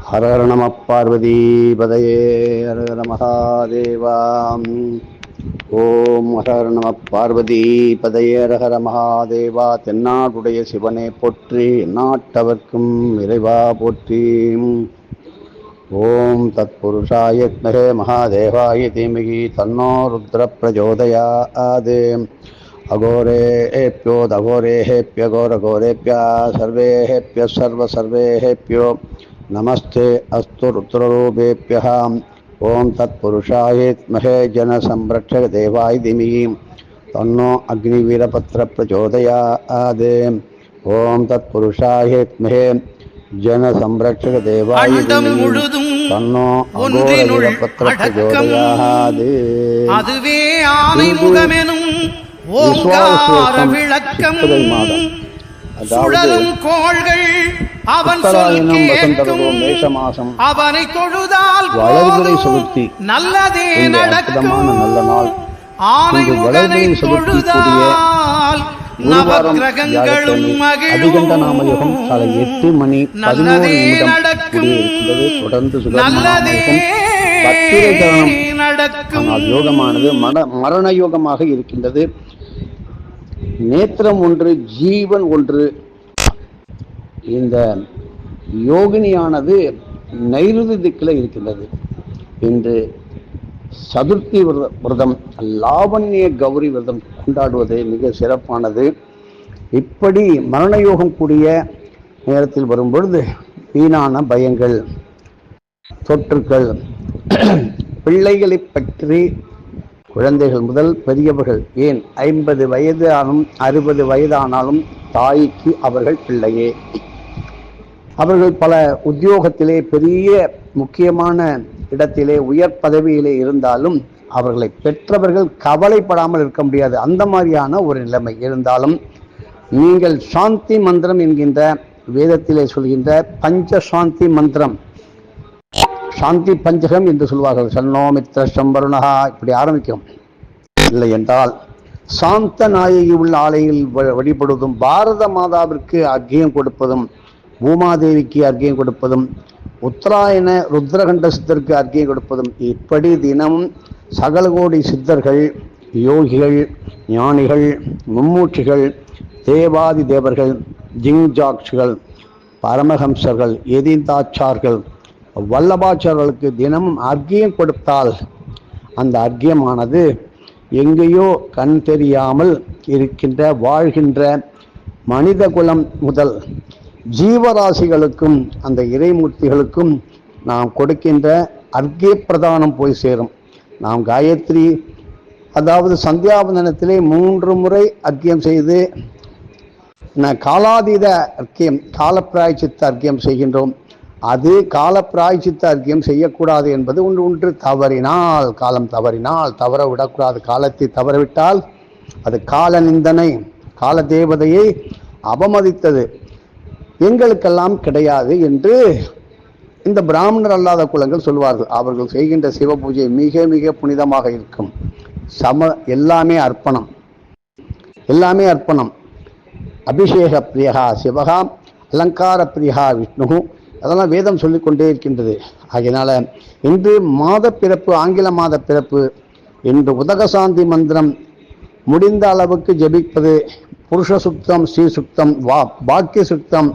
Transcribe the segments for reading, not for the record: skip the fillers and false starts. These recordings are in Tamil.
ஹர ஹர நம பார்வதீபதையே ஹர ஹர மகாதேவா. ஓம் ஹர ஹர நம பார்வதீபதையே ஹர ஹர மகாதேவா. தென்னாடுடைய சிவனே போற்றி, நாட்டவர்க்கும் இறைவா போற்றி. ஓம் தத்புருஷாய வித்மஹே மகாதேவாய தீமஹி தன்னோ ருத்ர பிரச்சோதயாத். अघोरेभ्यो सर्वेभ्यः सर्वेभ्यो नमस्ते अस्तु रुद्ररूपेभ्यः. ओं तत्पुरुषाय विद्महे जनसंरक्षक देवाय धीमहि तन्नो अग्निवीरपत्र प्रचोदयात्. ओं तत्पुरुषाय विद्महे जनसंरक्षक देवाय धीमहि तन्नो अघोरवीरपत्र प्रचोदयात्. அதுவே ஆனை முகமெனும் ஓங்கார விளக்கம் சுழலும் கோள்கள் அவன் சொல் கேட்கும். அவனை தொழுதால் நல்லதே நடக்கும். ஆனை முகனை தொழுதால் நவக்கிரகங்களும் மகிழும். நல்லதே நடக்கும், நல்லதே நடக்கும். யோகமானது மரண யோகமாக இருக்கின்றது. நேத்திரம் ஒன்று, ஜீவன் ஒன்று. இந்த யோகினியானது நைருதி திக்கில் இருக்கின்றது. இன்று சதுர்த்தி விரதம், லாவண்ய கௌரி விரதம் கொண்டாடுவது மிக சிறப்பானது. இப்படி மரண யோகம் கூடிய நேரத்தில் வரும்பொழுது வீணான பயங்கள், தொற்றுக்கள், பிள்ளைகளை பற்றி குழந்தைகள் முதல் பெரியவர்கள், ஏன் 50 வயது ஆனும் 60 வயதானாலும் தாய்க்கு அவர்கள் பிள்ளையே. அவர்கள் பல உத்தியோகத்திலே பெரிய முக்கியமான இடத்திலே உயர் பதவியிலே இருந்தாலும் அவர்களை பெற்றவர்கள் கவலைப்படாமல் இருக்க முடியாது. அந்த மாதிரியான ஒரு நிலைமை இருந்தாலும் நீங்கள் சாந்தி மந்திரம் என்கின்ற வேதத்திலே சொல்கின்ற பஞ்ச சாந்தி மந்திரம், சாந்தி பஞ்சகம் என்று சொல்வார்கள். சன்னோமித்ர சம்பருணகா இப்படி ஆரம்பிக்கும். இல்லை என்றால் சாந்த நாயகி உள்ள ஆலயங்கள் வழிபடுவதும், பாரத மாதாவிற்கு அர்க்கியம் கொடுப்பதும், பூமாதேவிக்கு அர்க்கியம் கொடுப்பதும், உத்தராயண ருத்ரகண்ட சித்தருக்கு அர்க்கியம் கொடுப்பதும், இப்படி தினமும் சகல கோடி சித்தர்கள், யோகிகள், ஞானிகள், மும்மூர்த்திகள், தேவாதி தேவர்கள், ஜிங்ஜாக்ஷிகள், பரமஹம்சர்கள், எதிந்தாச்சார்கள், வல்லபாச்சார்களுக்கு தினமும் அர்க்கியம் கொடுத்தால் அந்த அர்க்கியமானது எங்கேயோ கண் தெரியாமல் இருக்கின்ற வாழ்கின்ற மனித குலம் முதல் ஜீவராசிகளுக்கும் அந்த இறைமூர்த்திகளுக்கும் நாம் கொடுக்கின்ற அர்க்கிய பிரதானம் போய் சேரும். நாம் காயத்ரி, அதாவது சந்தியாவந்தனத்திலே 3 முறை அர்க்கியம் செய்து காலாதீத அர்க்கியம், காலப்பிராய்ச்சித்த அர்க்கியம் செய்கின்றோம். அது காலப்பிராய்ச்சித்த அர்க்கியம் செய்யக்கூடாது என்பது ஒன்று தவறினால், காலம் தவறினால், தவற விடக்கூடாது. காலத்தை தவறவிட்டால் அது கால நிந்தனை, கால தேவதையை அவமதித்தது. எங்களுக்கெல்லாம் கிடையாது என்று இந்த பிராமணர் அல்லாத குலங்கள் சொல்வார்கள். அவர்கள் செய்கின்ற சிவ பூஜை மிக மிக புனிதமாக இருக்கும். எல்லாமே அர்ப்பணம், எல்லாமே அர்ப்பணம். அபிஷேக பிரியகா சிவகா, அலங்கார பிரியகா விஷ்ணு, அதெல்லாம் வேதம் சொல்லிக்கொண்டே இருக்கின்றது. ஆகையினால இன்று மாத பிறப்பு, ஆங்கில மாத பிறப்பு, இன்று உதகசாந்தி மந்திரம் முடிந்த அளவுக்கு ஜபிப்பது, புருஷ சுத்தம், ஸ்ரீ சுத்தம், பாக்கிய சுத்தம்,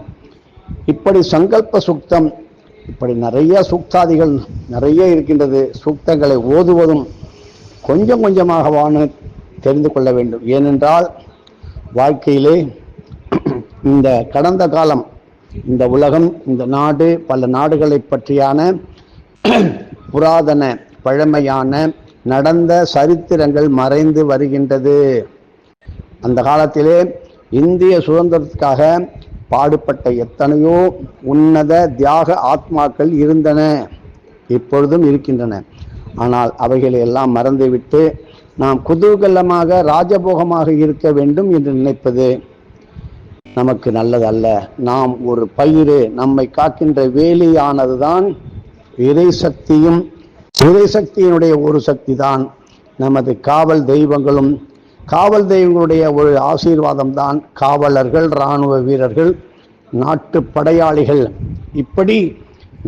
இப்படி சங்கல்ப சுத்தம், இப்படி நிறைய சூக்தாதிகள் நிறைய இருக்கின்றது. சூக்தங்களை ஓதுவதும் கொஞ்சம் கொஞ்சமாகவான தெரிந்து கொள்ள வேண்டும். ஏனென்றால் வாழ்க்கையிலே இந்த கடந்த காலம், இந்த உலகம், இந்த நாடு, பல நாடுகளை பற்றியான புராதன பழமையான நடந்த சரித்திரங்கள் மறைந்து வருகின்றது. அந்த காலத்திலே இந்திய சுதந்திரத்துக்காக பாடுபட்ட எத்தனையோ உன்னத தியாக ஆத்மாக்கள் இருந்தன, இப்பொழுதும் இருக்கின்றன. ஆனால் அவைகளை எல்லாம் மறந்துவிட்டு நாம் குதூகலமாக ராஜபோகமாக இருக்க வேண்டும் என்று நினைப்பது நமக்கு நல்லதல்ல. நாம் ஒரு பயிர், நம்மை காக்கின்ற வேலியானதுதான் இறை சக்தியும், இறை சக்தியினுடைய ஒரு சக்தி தான் நமது காவல் தெய்வங்களும். காவல் தெய்வங்களுடைய ஒரு ஆசீர்வாதம் தான் காவலர்கள், இராணுவ வீரர்கள், நாட்டு படையாளிகள். இப்படி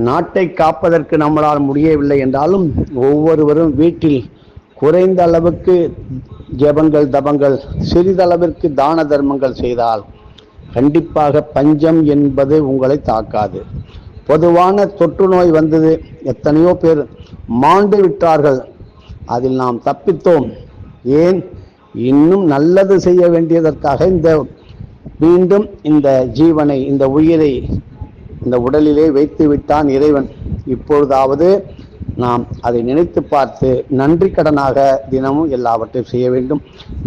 நாட்டை காப்பதற்கு நம்மளால் முடியவில்லை என்றாலும் ஒவ்வொருவரும் வீட்டில் குறைந்த அளவுக்கு ஜெபங்கள் தபங்கள் சிறிதளவிற்கு தான தர்மங்கள் செய்தால் கண்டிப்பாக பஞ்சம் என்பது உங்களை தாக்காது. பொதுவான தொற்று நோய் வந்தது, எத்தனையோ பேர் மாண்டு விட்டார்கள், அதில் நாம் தப்பித்தோம். ஏன்? இன்னும் நல்லது செய்ய வேண்டியதற்காக மீண்டும் இந்த ஜீவனை, இந்த உயிரை இந்த உடலிலே வைத்து விட்டான் இறைவன். இப்பொழுதாவது நாம் அதை நினைத்து பார்த்து நன்றி கடனாக தினமும் எல்லாவற்றையும் செய்ய வேண்டும்.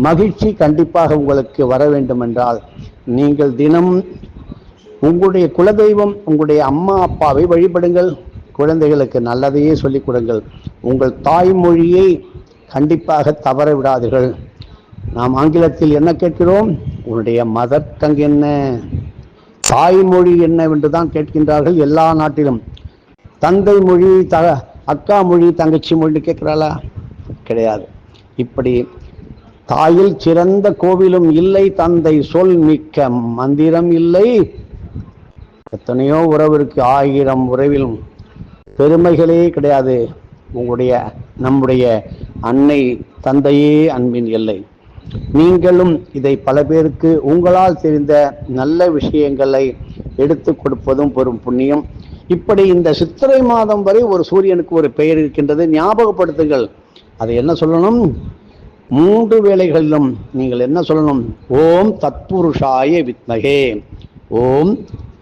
மகிழ்ச்சி கண்டிப்பாக உங்களுக்கு வர வேண்டும் என்றால் நீங்கள் தினமும் உங்களுடைய குலதெய்வம், உங்களுடைய அம்மா அப்பாவை வழிபடுங்கள். குழந்தைகளுக்கு நல்லதையே சொல்லிக் கொடுங்கள். உங்கள் தாய்மொழியை கண்டிப்பாக தவற விடாதீர்கள். நாம் ஆங்கிலத்தில் என்ன கேட்கிறோம்? உன்னுடைய மதர் டங் என்ன, தாய்மொழி என்னவென்று தான் கேட்கின்றார்கள் எல்லா நாட்டிலும். தந்தை மொழி, அக்கா மொழி, தங்கச்சி மொழி கேட்கிறாளா? கிடையாது. இப்படி தாயில் சிறந்த கோவிலும் இல்லை, தந்தை சொல் மிக்க மந்திரம் இல்லை. எத்தனையோ உறவு இருக்கு, 1000 உறவிலும் பெருமைகளே கிடையாது. நம்முடைய அன்னை தந்தையே அன்பின் எல்லை. நீங்களும் இதை பல பேருக்கு உங்களால் தெரிந்த நல்ல விஷயங்களை எடுத்து கொடுப்பதும் பெரும் புண்ணியம். இப்படி இந்த சித்திரை மாதம் வரை ஒரு சூரியனுக்கு ஒரு பெயர் இருக்கின்றது, ஞாபகப்படுத்துங்கள். அதை என்ன சொல்லணும்? 3 வேளைகளிலும் நீங்கள் என்ன சொல்லணும்? ஓம் தத்புருஷாய வித்மகே, ஓம்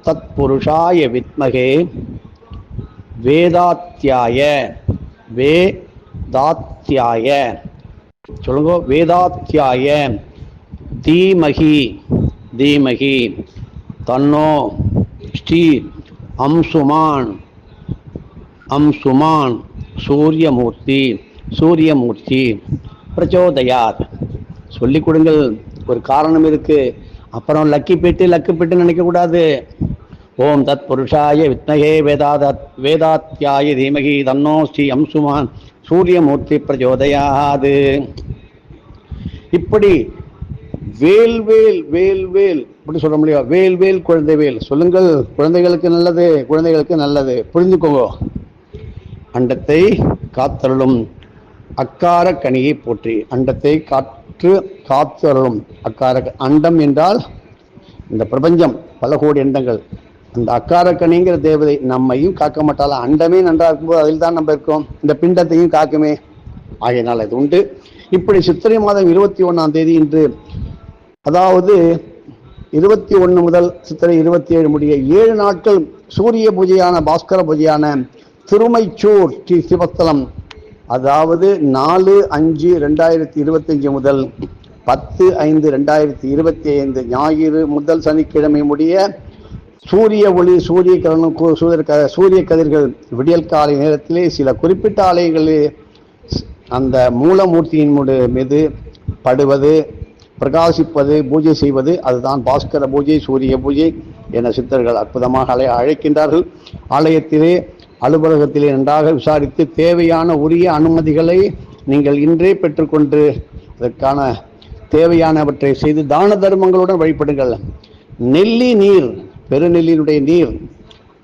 தத்புருஷாய வித்மகே வேதாத்யாய, வேதாத்யாய சொல்லுங்க, வேதாத்யாய தீமகி, தீமகி தன்னோ ஸ்ரீ அம்சுமான், அம்சுமான் சூரியமூர்த்தி, சூரியமூர்த்தி பிரச்சோதயாத். சொல்லிக் கொடுங்கள். ஒரு காரணம் இருக்கு. அப்புறம் லக்கி பெட்டு நினைக்கக்கூடாது. ஓம் தத் புருஷாய வித்மகே வேதாத்யாய தீமகி தன்னோ ஸ்ரீ அம்சுமான் சூரியமூர்த்தி பிரச்சோதயாது. இப்படி வேல் வேல் வேல் வேல் இப்படி சொல்ல முடியும். வேல் வேல் குழந்தை வேல் சொல்லுங்கள். குழந்தைகளுக்கு நல்லது, குழந்தைகளுக்கு நல்லது. புரிந்துக்கோங்க. அண்டத்தை காத்தருளும் அக்கார கனியை போற்றி. அண்டத்தை காத்தருளும் அக்கார. அண்டம் என்றால் இந்த பிரபஞ்சம், பல கோடி அண்டங்கள். அந்த அக்கார கனிங்கிற தேவதை நம்மையும் காக்க மாட்டாளா? அண்டமே நன்றா இருக்கும்போது அதில் தான் நம்ம இருக்கோம். இந்த பிண்டத்தையும் காக்குமே. ஆகையினால் இது உண்டு. இப்படி சித்திரை மாதம் 21ஆம் தேதி இன்று, அதாவது 21 முதல் சித்திரை 27 முடிய 7 நாட்கள் சூரிய பூஜையான, பாஸ்கர பூஜையான திருமைச்சூர் ஸ்ரீ சிவஸ்தலம், அதாவது 4/5/2025 முதல் 10/5/2025 ஞாயிறு முதல் சனிக்கிழமை முடிய சூரிய ஒளி, சூரிய கிரணம், சூரிய கதிர்கள் விடியல் காலை நேரத்திலே சில குறிப்பிட்ட ஆலயங்களில் அந்த மூலமூர்த்தியின் மீது படுவது, பிரகாசிப்பது, பூஜை செய்வது, அதுதான் பாஸ்கர பூஜை, சூரிய பூஜை என சித்தர்கள் அற்புதமாக அழைக்கின்றார்கள். ஆலயத்திலே, அலுவலகத்திலே நன்றாக விசாரித்து தேவையான உரிய அனுமதிகளை நீங்கள் இன்றே பெற்றுக்கொண்டு அதற்கான தேவையானவற்றை செய்து தான தர்மங்களுடன் வழிபடுங்கள். நெல்லி நீர், பெருநெல்லியினுடைய நீர்,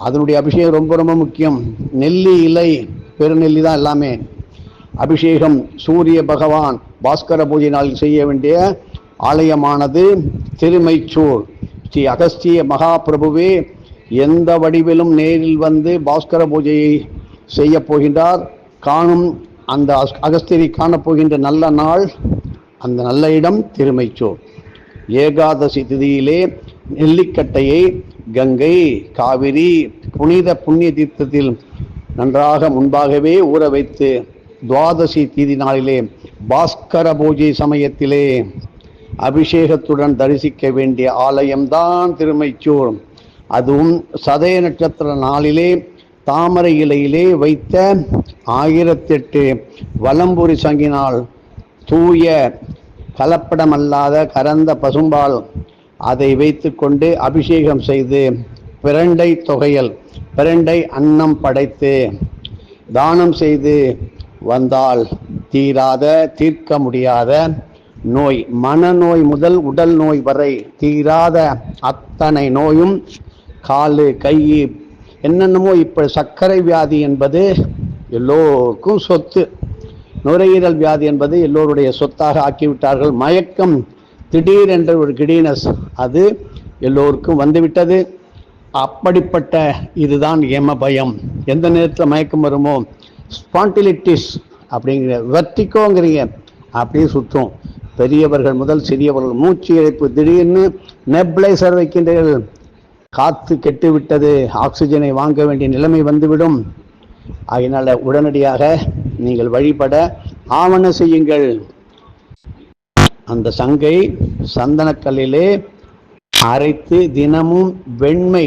அதனுடைய அபிஷேகம் ரொம்ப ரொம்ப முக்கியம். நெல்லி இலை, பெருநெல்லி தான் எல்லாமே. அபிஷேகம் சூரிய பகவான் பாஸ்கர பூஜை நாளில் செய்ய வேண்டிய ஆலயமானது திருமைச்சூர் ஸ்ரீ அகஸ்திய மகாபிரபுவே எந்த வடிவிலும் நேரில் வந்து பாஸ்கர பூஜையை செய்ய போகின்றார். காணும் அந்த அகஸ்தியரை காணப்போகின்ற நல்ல நாள், அந்த நல்ல இடம் திருமைச்சூர். ஏகாதசி திதியிலே நெல்லிக்கட்டையை கங்கை, காவிரி புனித புண்ணிய தீர்த்தத்தில் நன்றாக முன்பாகவே ஊற வைத்து துவாதசி தீதி நாளிலே பாஸ்கர பூஜை சமயத்திலே அபிஷேகத்துடன் தரிசிக்க வேண்டிய ஆலயம்தான் திருமைச்சூர். அதுவும் சதய நட்சத்திர நாளிலே தாமரை இலையிலே வைத்த 1008 வலம்புரி சங்கினால் தூய கலப்படமல்லாத கறந்த பசும்பால் அதை வைத்து கொண்டு அபிஷேகம் செய்து பிரண்டை தொகையல், பிரண்டை அன்னம் படைத்து தானம் செய்து வந்தால் தீர்க்க முடியாத நோய், மனநோய் முதல் உடல் நோய் வரை தீராத அத்தனை நோயும், காலு கை என்னென்னமோ. இப்போ சர்க்கரை வியாதி என்பது எல்லோருக்கும் சொத்து, நுரையீரல் வியாதி என்பது எல்லோருடைய சொத்தாக ஆக்கிவிட்டார்கள். மயக்கம், திடீரென்ற ஒரு கிடீனஸ், அது எல்லோருக்கும் வந்துவிட்டது. அப்படிப்பட்ட இதுதான் யம பயம். எந்த நேரத்தில் மயக்கம் வருமோ, ஸ்பாண்டிலிட்டிஸ் அப்படிங்கிற, வெர்டிகோங்கிறீங்க, அப்படியே சுற்றும். பெரியவர்கள் முதல் சிறியவர்கள் மூச்சு இழைப்பு, திடீர்னு நெப்ளைசர் வைக்கின்றீர்கள், காற்று கெட்டுவிட்டது, ஆக்சிஜனை வாங்க வேண்டிய நிலைமை வந்துவிடும். அதனால உடனடியாக நீங்கள் வழிபட ஆவண செய்யுங்கள். அந்த சங்கை சந்தனக்கல்லிலே அரைத்து தினமும் வெண்மை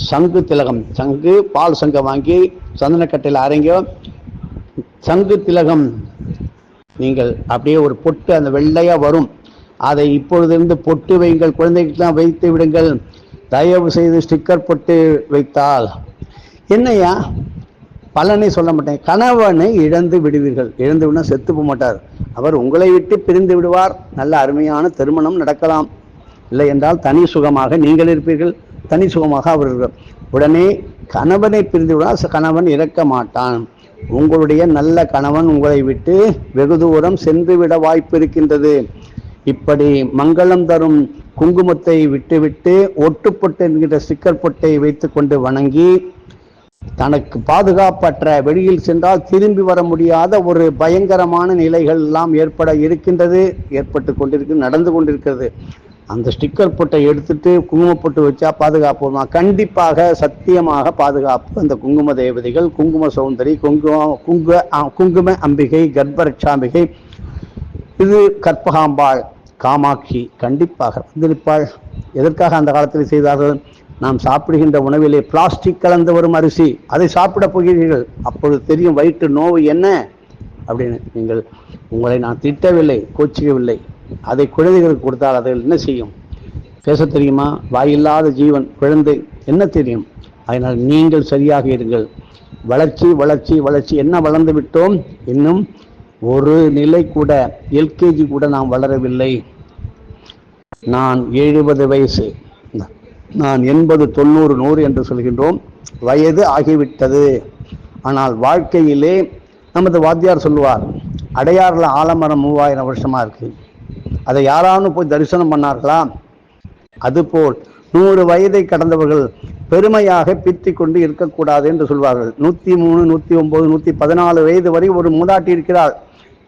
சங்கு திலகம், சங்கு பால் சங்கை வாங்கி சந்தனக்கட்டையில் அரைங்க, சங்கு திலகம் நீங்கள் அப்படியே ஒரு பொட்டு அந்த வெள்ளையா வரும், அதை இப்பொழுதிருந்து பொட்டு வையுங்கள். குழந்தைகளுக்கெல்லாம் வைத்து விடுங்கள். தயவு செய்து ஸ்டிக்கர் பொட்டு வைத்தால் என்னையா பலனை சொல்ல மாட்டேன். கணவனை இழந்து விடுவீர்கள். இழந்து விட செத்து போக மாட்டார், அவர் உங்களை விட்டு பிரிந்து விடுவார். நல்ல அருமையான திருமணம் நடக்கலாம். இல்லை என்றால் தனி சுகமாக நீங்கள் இருப்பீர்கள், தனி சுகமாக அவர்கள். உடனே கணவனை பிரிந்து விடால் கணவன் இறக்க மாட்டான். உங்களுடைய நல்ல கணவன் உங்களை விட்டு வெகு தூரம் சென்று விட வாய்ப்பு இருக்கின்றது. இப்படி மங்களம் தரும் குங்குமத்தை விட்டுவிட்டு ஒட்டுப்பொட்டு என்கிற ஸ்டிக்கர் பொட்டை வைத்து கொண்டு வணங்கி, தனக்கு பாதுகாப்பற்ற வெளியில் சென்றால் திரும்பி வர முடியாத ஒரு பயங்கரமான நிலைகள் எல்லாம் ஏற்பட இருக்கின்றது, ஏற்பட்டு கொண்டிருக்கு, நடந்து கொண்டிருக்கிறது. அந்த ஸ்டிக்கர் பொட்டை எடுத்துட்டு குங்குமப்பொட்டு வச்சா பாதுகாப்பு கண்டிப்பாக, சத்தியமாக பாதுகாப்பு. அந்த குங்கும தேவதைகள், குங்கும சௌந்தரி, குங்கும அம்பிகை, கர்ப்பரட்சாம்பிகை, இது கற்பகாம்பாள், காமாட்சி கண்டிப்பாக வந்திருப்பாள். எதற்காக அந்த காலத்தில் செய்தார்கள்? நாம் சாப்பிடுகின்ற உணவிலே பிளாஸ்டிக் கலந்து வரும் அரிசி, அதை சாப்பிட போகிறீர்கள், அப்பொழுது தெரியும் வயிற்று நோவு என்ன அப்படின்னு. நீங்கள், உங்களை நான் திட்டவில்லை, கோச்சிக்கவில்லை. அதை குழந்தைகளுக்கு கொடுத்தால் அதை என்ன செய்யும்? பேச தெரியுமா? வாயில்லாத ஜீவன் குழந்தை, என்ன தெரியும்? அதனால் நீங்கள் சரியாக இருங்கள். வளர்ச்சி வளர்ச்சி வளர்ச்சி, என்ன வளர்ந்து விட்டோம்? இன்னும் ஒரு நிலை கூட, எல்கேஜி கூட நாம் வளரவில்லை. நான் 70 வயசு, நான் 80, 90, 100 என்று சொல்கின்றோம். வயது ஆகிவிட்டது. ஆனால் வாழ்க்கையிலே நமது வாத்தியார் சொல்லுவார், அடையாறுல ஆலமரம் 3000 வருஷமா இருக்கு, அதை யாராலும் போய் தரிசனம் பண்ணார்களா? அதுபோல் 100 வயதை கடந்தவர்கள் பெருமையாக பித்திக் கொண்டு இருக்கக்கூடாது என்று சொல்வார்கள். 103, 109, 114 வயது வரை ஒரு மூதாட்டி இருக்கிறார்,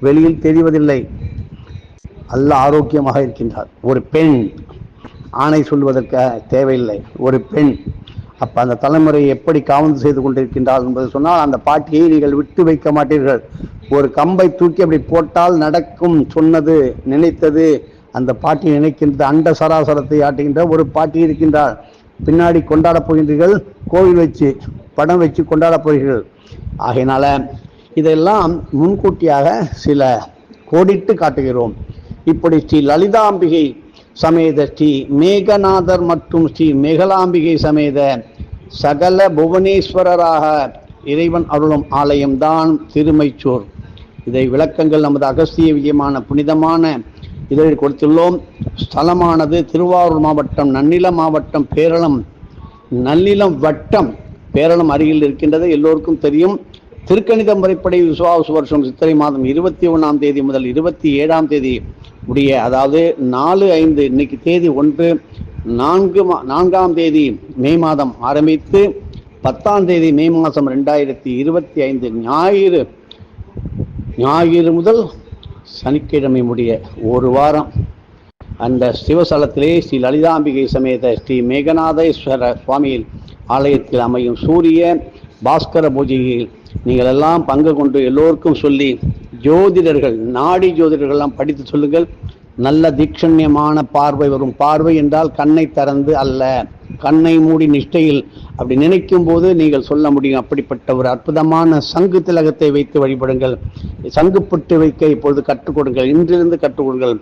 வெளியில் தெரிவதில்லை, நல்ல ஆரோக்கியமாக இருக்கின்றார். ஒரு பெண், ஆணை சொல்வதற்கு தேவையில்லை, ஒரு பெண். அப்ப அந்த தலைமுறையை எப்படி காவந்து செய்து கொண்டிருக்கின்றார் என்பது சொன்னால், அந்த பாட்டியை நீங்கள் விட்டு வைக்க மாட்டீர்கள். ஒரு கம்பை தூக்கி அப்படி போட்டால் நடக்கும், சொன்னது நினைத்தது அந்த பாட்டி நினைக்கின்ற, அண்ட சராசரத்தை ஆட்டுகின்ற ஒரு பாட்டி இருக்கின்றார். பின்னாடி கொண்டாட போகின்றீர்கள், கோவில் வச்சு படம் வச்சு கொண்டாட போகிறீர்கள். ஆகையினால இதெல்லாம் முன்கூட்டியாக சில கோடிட்டு காட்டுகிறோம். இப்படி ஸ்ரீ லலிதாம்பிகை சமேத ஸ்ரீ மேகநாதர் மற்றும் ஸ்ரீ மேகலாம்பிகை சமேத சகல புவனேஸ்வரராக இறைவன் அருளும் ஆலயம்தான் திருமைச்சூர். இதை விளக்கங்கள் நமது அகஸ்திய விஜயமான புனிதமான இதழில் கொடுத்துள்ளோம். ஸ்தலமானது திருவாரூர் மாவட்டம், நன்னிலம் மாவட்டம், பேரளம், நன்னிலம் வட்டம், பேரளம் அருகில் இருக்கின்றது. எல்லோருக்கும் தெரியும். திருக்கணித முறைப்படி விசுவாச வருஷம் சித்திரை மாதம் 21ஆம் தேதி முதல் 27ஆம் தேதி உடைய, அதாவது 4/5, இன்னைக்கு தேதி 1, 4ஆம் தேதி மே மாதம் ஆரம்பித்து 10ஆம் தேதி மே மாதம் 2025 ஞாயிறு முதல் சனிக்கிழமை முடிய ஒரு வாரம் அந்த சிவஸ்தலத்திலே ஸ்ரீ லலிதாம்பிகை சமேத ஸ்ரீ மேகநாதேஸ்வர சுவாமியில் ஆலயத்தில் அமையும் சூரிய பாஸ்கர பூஜையில் நீங்கள் எல்லாம் பங்கு கொண்டு எல்லோருக்கும் சொல்லி, ஜோதிடர்கள், நாடி ஜோதிடர்கள்லாம் படித்து சொல்லுங்கள். நல்ல தீட்சண்யமான பார்வை வரும். பார்வை என்றால் கண்ணை திறந்து அல்ல, கண்ணை மூடி நிஷ்டையில் அப்படி நினைக்கும் போது நீங்கள் சொல்ல முடியும். அப்படிப்பட்ட ஒரு அற்புதமான சங்கு திலகத்தை வைத்து வழிபடுங்கள். சங்குப்பட்டு வைக்க இப்பொழுது கற்றுக் கொடுங்கள், இன்றிலிருந்து கற்றுக் கொடுங்கள்.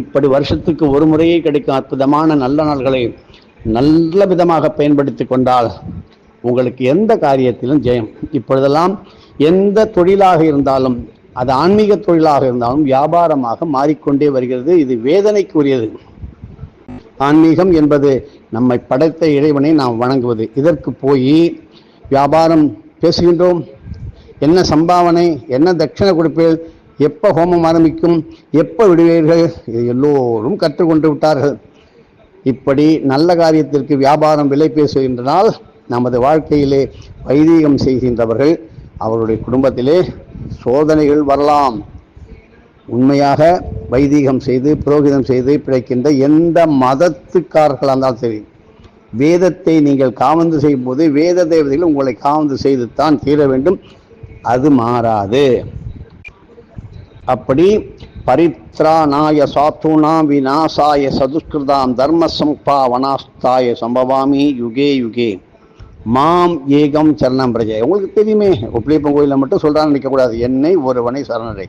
இப்படி வருஷத்துக்கு ஒரு முறையே கிடைக்கும் அற்புதமான நல்ல நாள்களை நல்ல விதமாக பயன்படுத்தி கொண்டால் உங்களுக்கு எந்த காரியத்திலும் ஜெயம். இப்பொழுதெல்லாம் எந்த தொழிலாக இருந்தாலும், அது ஆன்மீக தொழிலாக இருந்தாலும் வியாபாரமாக மாறிக்கொண்டே வருகிறது. இது வேதனைக்குரியது. ஆன்மீகம் என்பது நம்மை படைத்த இறைவனை நாம் வணங்குவது. இதற்கு போய் வியாபாரம் பேசுகின்றோம். என்ன சம்பாவனை, என்ன தட்சிணை கொடுப்பீர்கள், எப்போ ஹோமம் ஆரம்பிக்கும், எப்போ விடுவீர்கள், இது எல்லோரும் கற்றுக்கொண்டு விட்டார்கள். இப்படி நல்ல காரியத்திற்கு வியாபாரம் விலை பேசுகின்றனால் நமது வாழ்க்கையிலே வைதீகம் செய்கின்றவர்கள் அவருடைய குடும்பத்திலே சோதனைகள் வரலாம். உண்மையாக வைதீகம் செய்து புரோகிதம் செய்து பிழைக்கின்ற எந்த மதத்துக்காரர்களாக இருந்தாலும் சரி, வேதத்தை நீங்கள் காவந்து செய்யும் போது வேத தேவதைகள் உங்களை காவந்து செய்து தான் தீர வேண்டும், அது மாறாது. அப்படி பரித்ராணாய சாத்துனாம் விநாசாய சதுஷ்கிருதாம் தர்ம சம்பாவனாஸ்தாய சம்பவாமி யுகே யுகே மாம் ஏகம் சரணம் பிரஜை. உங்களுக்கு தெரியுமே, உப்பிலியப்பன் கோயிலில் மட்டும் சொல்கிறான்னு நினைக்கக்கூடாது. என்னை ஒருவனை சரணடை.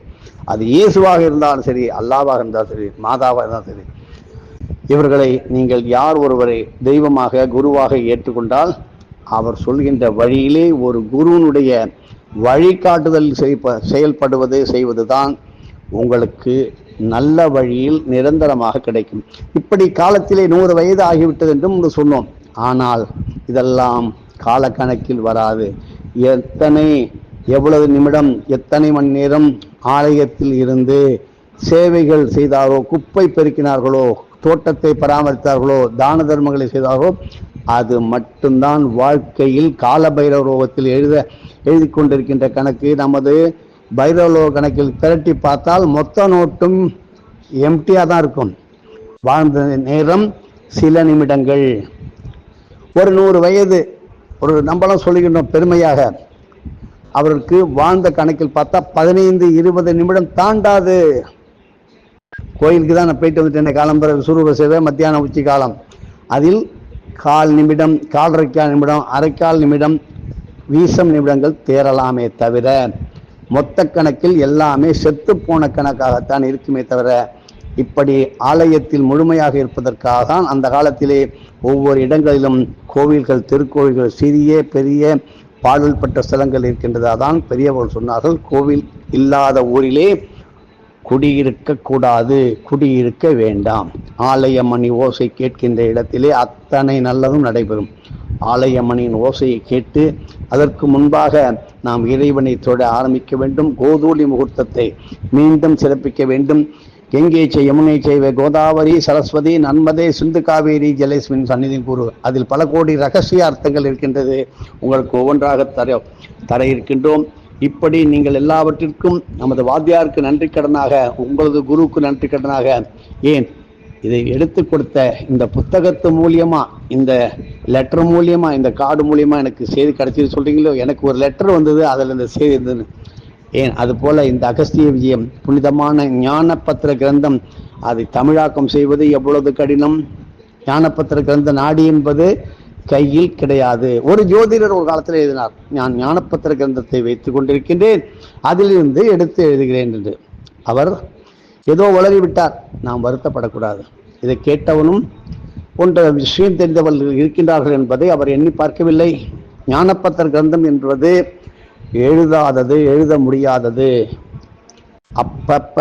அது இயேசுவாக இருந்தாலும் சரி, அல்லாவாக இருந்தாலும் சரி, மாதாவாக இருந்தாலும் சரி, இவர்களை நீங்கள் யார் ஒருவரை தெய்வமாக குருவாக ஏற்றுக்கொண்டால் அவர் சொல்கின்ற வழியிலே ஒரு குருவினுடைய வழிகாட்டுதல் செயல்படுவது செய்வதுதான் உங்களுக்கு நல்ல வழியில் நிரந்தரமாக கிடைக்கும். இப்படி காலத்திலே 100 வயது ஆகிவிட்டது என்றும் சொன்னோம். ஆனால் இதெல்லாம் காலக்கணக்கில் வராது. எவ்வளவு நிமிடம், எத்தனை மணி நேரம் ஆலயத்தில் இருந்து சேவைகள் செய்தாரோ, குப்பை பெருக்கினார்களோ, தோட்டத்தை பராமரித்தார்களோ, தான தர்மங்களை செய்தார்களோ, அது மட்டும்தான் வாழ்க்கையில் கால பைரவரோகத்தில் எழுதி கொண்டிருக்கின்ற கணக்கு. நமது பைரவலோக கணக்கில் திரட்டி பார்த்தால் மொத்த நோட்டும் எம்டியாக தான் இருக்கும். வாழ்ந்த நேரம் சில நிமிடங்கள். ஒரு 100 வயது ஒரு நம்மளும் சொல்லுகின்றோம் பெருமையாக, அவருக்கு வாழ்ந்த கணக்கில் பார்த்தா 15-20 நிமிடம் தாண்டாது. கோயிலுக்கு தான் நான் போயிட்டு வந்துட்டேன். காலம்பர சுரூப சேவை மத்தியானம் உச்சி காலம், அதில் 1/4 நிமிடம், 1/4 நிமிடம், 1/4 நிமிடம் வீசம் நிமிடங்கள் தேரலாமே தவிர மொத்த கணக்கில் எல்லாமே செத்து போன கணக்காகத்தான் இருக்குமே தவிர, இப்படி ஆலயத்தில் முழுமையாக இருப்பதற்காக தான் அந்த காலத்திலே ஒவ்வொரு இடங்களிலும் கோவில்கள், திருக்கோவில்கள், சிறிய பெரிய பாடல் பெற்ற ஸ்தலங்கள் இருக்கின்றது. அதான் பெரியவர்கள் சொன்னார்கள், கோவில் இல்லாத ஊரிலே குடியிருக்க கூடாது, குடியிருக்க வேண்டாம். ஆலய மணி ஓசை கேட்கின்ற இடத்திலே அத்தனை நல்லதும் நடைபெறும். ஆலய மணியின் ஓசையை கேட்டு அதற்கு முன்பாக நாம் இறைவனை தொட ஆரம்பிக்க வேண்டும். கோதூளி முகூர்த்தத்தை மீண்டும் சிறப்பிக்க வேண்டும். கங்கை செய் யமுனை செய்வே கோதாவரி சரஸ்வதி நன்மதே சிந்து காவேரி ஜலேஸ்மின் சந்நிதி கூறு. அதில் பல கோடி ரகசிய அர்த்தங்கள் இருக்கின்றது. உங்களுக்கு ஒவ்வொன்றாக தர இருக்கின்றோம். இப்படி நீங்கள் எல்லாவற்றிற்கும் நமது வாத்தியாருக்கு நன்றி கடனாக, உங்களது குருவுக்கு நன்றி கடனாக, ஏன் இதை எடுத்து கொடுத்த இந்த புத்தகத்து மூலியமா, இந்த லெட்டர் மூலியமா, இந்த கார்டு மூலியமா எனக்கு செய்தி கிடைச்சிது சொல்றீங்களோ, எனக்கு ஒரு லெட்டர் வந்தது, அதில் இந்த செய்தி இருந்ததுன்னு. ஏன் அதுபோல இந்த அகஸ்திய விஜயம் புனிதமான ஞானப்பத்திர கிரந்தம், அதை தமிழாக்கம் செய்வது எவ்வளவு கடினம். ஞானப்பத்திர கிரந்த நாடி என்பது கையில் கிடையாது. ஒரு ஜோதிடர் ஒரு காலத்தில் எழுதினார், நான் ஞானப்பத்திர கிரந்தத்தை வைத்துக் கொண்டிருக்கின்றேன், அதிலிருந்து எடுத்து எழுதுகிறேன் என்று. அவர் ஏதோ வளரிவிட்டார். நாம் வருத்தப்படக்கூடாது. இதை கேட்டவனும் போன்ற விஷயம் தெரிந்தவர்கள் இருக்கின்றார்கள் என்பதை அவர் எண்ணி பார்க்கவில்லை. ஞானப்பத்திர கிரந்தம் என்பது எழுதாதது, எழுத முடியாதது, அப்பப்ப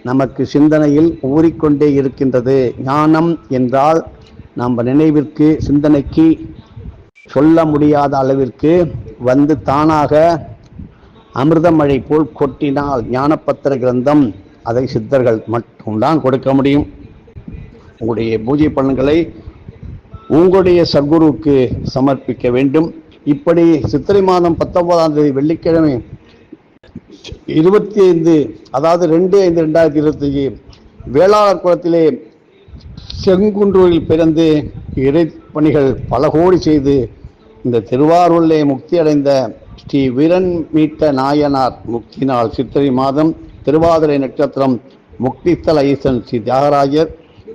நமக்கு சிந்தனையில் ஊறிக்கொண்டே இருக்கின்றது. ஞானம் என்றால் நம்ம நினைவிற்கு, சிந்தனைக்கு சொல்ல முடியாத அளவிற்கு வந்து தானாக அமிர்தமழை போல் கொட்டினால் ஞானப்பத்திர கிரந்தம் அதை சித்தர்கள் மட்டும்தான் கொடுக்க முடியும். உங்களுடைய பூஜை பலன்களை உங்களுடைய சத்குருவுக்கு சமர்ப்பிக்க வேண்டும். இப்படி சித்திரை மாதம் 19ஆம் தேதி வெள்ளிக்கிழமை 25, அதாவது 2/5/2025 வேளாளர் குலத்திலே செங்குன்றூரில் பிறந்து இறைப்பணிகள் பல கோடி செய்து இந்த திருவாரூரிலே முக்தி அடைந்த ஸ்ரீ வீரன் மீட்ட நாயனார் முக்தி நாள் சித்திரை மாதம், திருவாதிரை நட்சத்திரம், முக்திஸ்தல ஈசன் ஸ்ரீ தியாகராஜர்.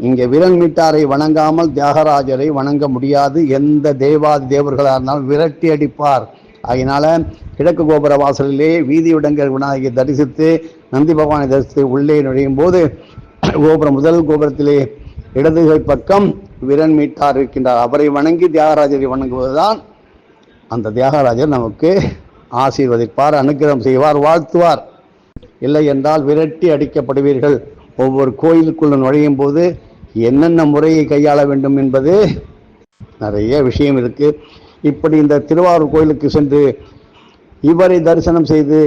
இங்கே வீரன் மீட்டாரை வணங்காமல் தியாகராஜரை வணங்க முடியாது. எந்த தேவாதி தேவர்களாக இருந்தாலும் விரட்டி அடிப்பார். அதனால கிழக்கு கோபுர வாசலிலே வீதி விடங்கர் விநாயகரை தரிசித்து, நந்தி பகவானை தரிசித்து உள்ளே நுழையும் போது கோபுரம், முதல் கோபுரத்திலே இடதுகை பக்கம் வீரன் மீட்டார் இருக்கின்றார். அவரை வணங்கி தியாகராஜரை வணங்குவதுதான் அந்த தியாகராஜர் நமக்கு ஆசீர்வதிப்பார், அனுகிரகம் செய்வார், வாழ்த்துவார். இல்லை என்றால் விரட்டி அடிக்கப்படுவீர்கள். ஒவ்வொரு கோயிலுக்குள்ள நுழையும் போது என்னென்ன முறையை கையாள வேண்டும் என்பது நிறைய விஷயம் இருக்கு. இப்படி இந்த திருவாரூர் கோயிலுக்கு சென்று இவரை தரிசனம் செய்து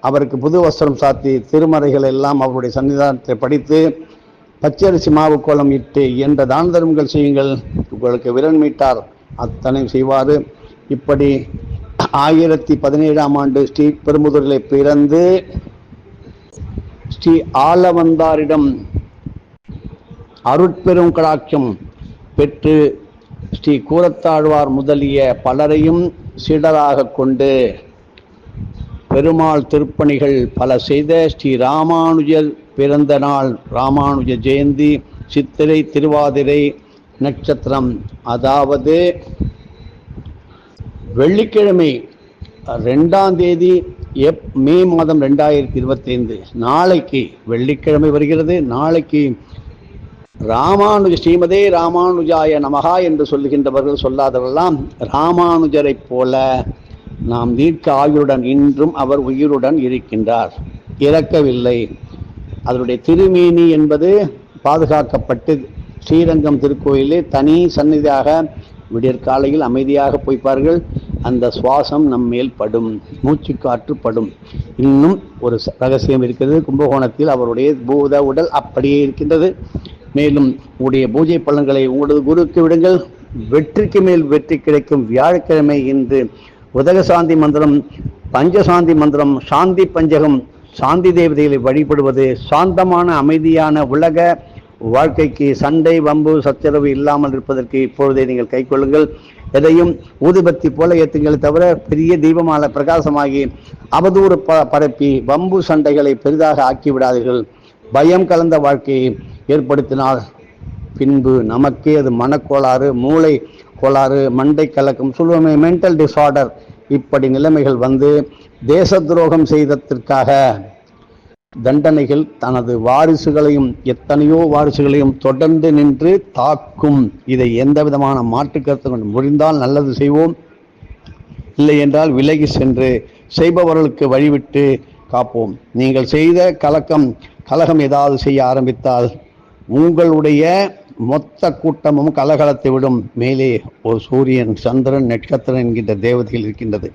அவருக்கு புது வஸ்திரம் சாத்தி திருமறைகள் எல்லாம் அவருடைய சன்னிதானத்தை படித்து பச்சரிசி மாவு கோலம் இட்டு என்ற தான தர்மங்கள் செய்யுங்கள், உங்களுக்கு விரல் மீட்டார் அத்தனை செய்வார். இப்படி 1017 ஸ்ரீ பெரும்புதூரிலே பிறந்து ஸ்ரீ ஆலவந்தாரிடம் அருட்பெரும் கடாட்சம் பெற்று ஸ்ரீ கூரத்தாழ்வார் முதலிய பலரையும் சீடராக கொண்டு பெருமாள் திருப்பணிகள் பல செய்த ஸ்ரீ ராமானுஜர் பிறந்த நாள் ராமானுஜ ஜெயந்தி சித்திரை திருவாதிரை நட்சத்திரம், அதாவது வெள்ளிக்கிழமை 2ஆம் தேதி மே மாதம் 2025 நாளைக்கு வெள்ளிக்கிழமை வருகிறது. நாளைக்கு ஸ்ரீமதே ராமானுஜாய நமகா என்று சொல்லுகின்றவர்கள் சொல்லாதவர்களெல்லாம் ராமானுஜரை போல நாம் நீர்க்க ஆயுளுடன் இன்றும் அவர் உயிருடன் இருக்கின்றார், இறக்கவில்லை. அதனுடைய திருமேனி என்பது பாதுகாக்கப்பட்டு ஸ்ரீரங்கம் திருக்கோயிலே தனி சந்நிதியாக விடியற்காலையில் அமைதியாக போய்ப்பார்கள். அந்த சுவாசம் நம்மேல் படும், மூச்சு காற்று படும். இன்னும் ஒரு ரகசியம் இருக்கிறது. கும்பகோணத்தில் அவருடைய பூத உடல் அப்படியே இருக்கின்றது. மேலும் உடைய பூஜை பலன்களை உங்களது குருக்கு விடுங்கள். வெற்றிக்கு மேல் வெற்றி கிடைக்கும். வியாழக்கிழமை இன்று உதகசாந்தி மந்திரம், பஞ்சசாந்தி மந்திரம், சாந்தி பஞ்சகம், சாந்தி தேவதைகளை வழிபடுவது சாந்தமான அமைதியான உலக வாழ்க்கைக்கு சண்டை வம்பு சச்சரவு இல்லாமல் இருப்பதற்கு இப்பொழுதே நீங்கள் கை கொள்ளுங்கள். எதையும் ஊதுபத்தி போல ஏற்றுங்கள் தவிர பெரிய தீபமால பிரகாசமாகி அவதூறு பரப்பி வம்பு சண்டைகளை பெரிதாக ஆக்கிவிடாதீர்கள். பயம் கலந்த வாழ்க்கையை ஏற்படுத்தினால் பின்பு நமக்கே அது மனக்கோளாறு, மூளை கோளாறு, மண்டை கலக்கம் சொல்லுவோமே, மென்டல் டிஸார்டர், இப்படி நிலைமைகள் வந்து தேச துரோகம் செய்ததற்காக தண்டனைகள் தனது வாரிசுகளையும் எத்தனையோ வாரிசுகளையும் தொடர்ந்து நின்று தாக்கும். இதை எந்த விதமான மாற்று கருத்து கொண்டு முடிந்தால் நல்லது செய்வோம், இல்லை என்றால் விலகி சென்று செய்பவர்களுக்கு வழிவிட்டு காப்போம். நீங்கள் செய்த கலகம் ஏதாவது செய்ய ஆரம்பித்தால் உங்களுடைய மொத்த கூட்டமும் கலகலத்தை விடும். மேலே ஒரு சூரியன், சந்திரன், நட்சத்திரன் என்கின்ற தேவதைகள் இருக்கின்றது.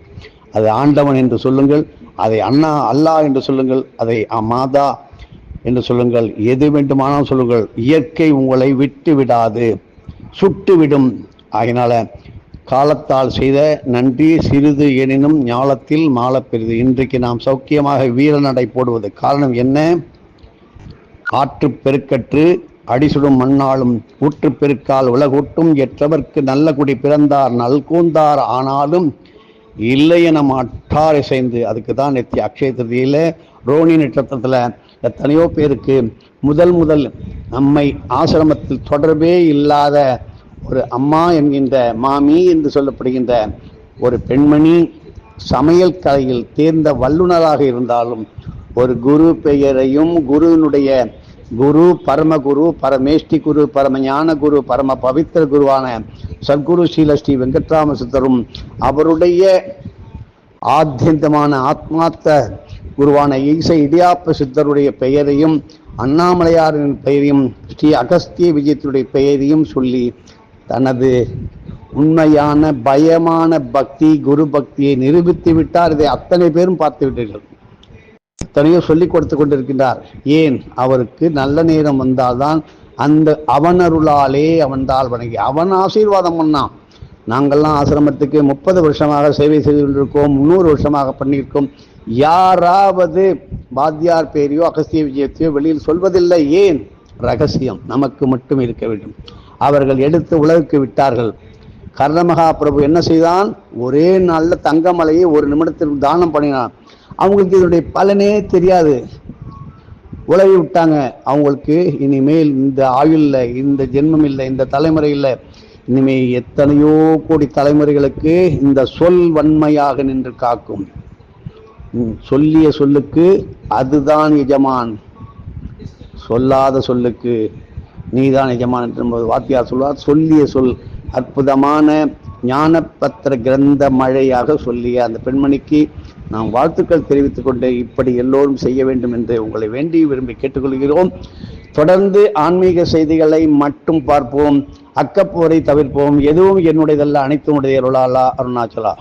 அதை ஆண்டவன் என்று சொல்லுங்கள், அதை அல்லாஹ் என்று சொல்லுங்கள், அதை மாதா என்று சொல்லுங்கள், எது வேண்டுமானால் சொல்லுங்கள். இயற்கை உங்களை விட்டு விடாது, சுட்டுவிடும். ஆகினால காலத்தால் செய்த நன்றி சிறிது எனினும் ஞாலத்தில் மாலப்பெரிது. இன்றைக்கு நாம் சௌக்கியமாக வீரநடை போடுவது காரணம் என்ன? ஆற்று பெருக்கற்று அடிசுடும் மண்ணாலும் ஊற்று பெருக்கால் உலகூட்டும் எற்றவர்க்கு நல்ல குடி பிறந்தார் நல்கூந்தார் ஆனாலும் இல்லை என மாட்டார் இசைந்து. அதுக்கு தான் நெத்தி அக்ஷய திருதியில ரோனி நட்சத்திரத்தில் எத்தனையோ பேருக்கு முதல் நம்மை ஆசிரமத்தில் தொடர்பே இல்லாத ஒரு அம்மா என்கின்ற மாமி என்று சொல்லப்படுகின்ற ஒரு பெண்மணி சமையல் கலையில் தேர்ந்த வல்லுநராக இருந்தாலும் ஒரு குரு பெயரையும் குருவினுடைய குரு பரமகுரு பரமேஷ்டி குரு பரமஞான குரு பரம பவித்திர குருவான சத்குரு ஸ்ரீ வெங்கட்ராம சித்தரும் அவருடைய ஆத்தியந்தமான ஆத்மார்த்த குருவான ஈசை இடியாப்ப சித்தருடைய பெயரையும் அண்ணாமலையாரின் பெயரையும் ஸ்ரீ அகஸ்திய விஜயத்தினுடைய பெயரையும் சொல்லி தனது உண்மையான பயமான பக்தி குரு பக்தியை நிரூபித்து விட்டார். இதை அத்தனை பேரும் பார்த்து விட்டீர்கள். எத்தனையோ சொல்லிக் கொடுத்து கொண்டிருக்கின்றார். ஏன்? அவருக்கு நல்ல நேரம் வந்தால்தான் அந்த அவனருளாலே அவன்தால் வணங்கி அவன் ஆசீர்வாதம் பண்ணான். நாங்கள்லாம் ஆசிரமத்துக்கு 30 வருஷமாக சேவை செய்து கொண்டிருக்கோம், 300 வருஷமாக பண்ணியிருக்கோம். யாராவது வாத்தியார் பேரையோ அகஸ்திய விஜயத்தையோ வெளியில் சொல்வதில்லை. ஏன்? ரகசியம் நமக்கு மட்டும் இருக்க வேண்டும். அவர்கள் எடுத்து உலகுக்கு விட்டார்கள். கர்ணமகா பிரபு என்ன செய்தான்? ஒரே நாளில் தங்கமலையை 1 நிமிடத்திற்கு தானம் பண்ணினான். அவங்களுக்கு இதனுடைய பலனே தெரியாது, உலகி விட்டாங்க. அவங்களுக்கு இனிமேல் இந்த ஆயுள்ல இந்த ஜென்மம் இல்லை, இந்த தலைமுறை இல்லை, இனிமேல் எத்தனையோ கோடி தலைமுறைகளுக்கு இந்த சொல் வன்மையாக நின்று காக்கும். சொல்லிய சொல்லுக்கு அதுதான் எஜமான், சொல்லாத சொல்லுக்கு நீதான் எஜமான் என்று வாத்தியார் சொல்வார். சொல்லிய சொல் அற்புதமான ஞானப்பத்திர கிரந்த மழையாக சொல்லிய அந்த பெண்மணிக்கு நாம் வாழ்த்துக்கள் தெரிவித்துக் கொண்டு இப்படி எல்லோரும் செய்ய வேண்டும் என்று உங்களை வேண்டி விரும்பி கேட்டுக்கொள்கிறோம். தொடர்ந்து ஆன்மீக செய்திகளை மட்டும் பார்ப்போம், அக்கப்போரை தவிர்ப்போம். எதுவும் என்னுடையதல்ல, அனைத்தும் உடைய அருளாலா அருணாச்சலா.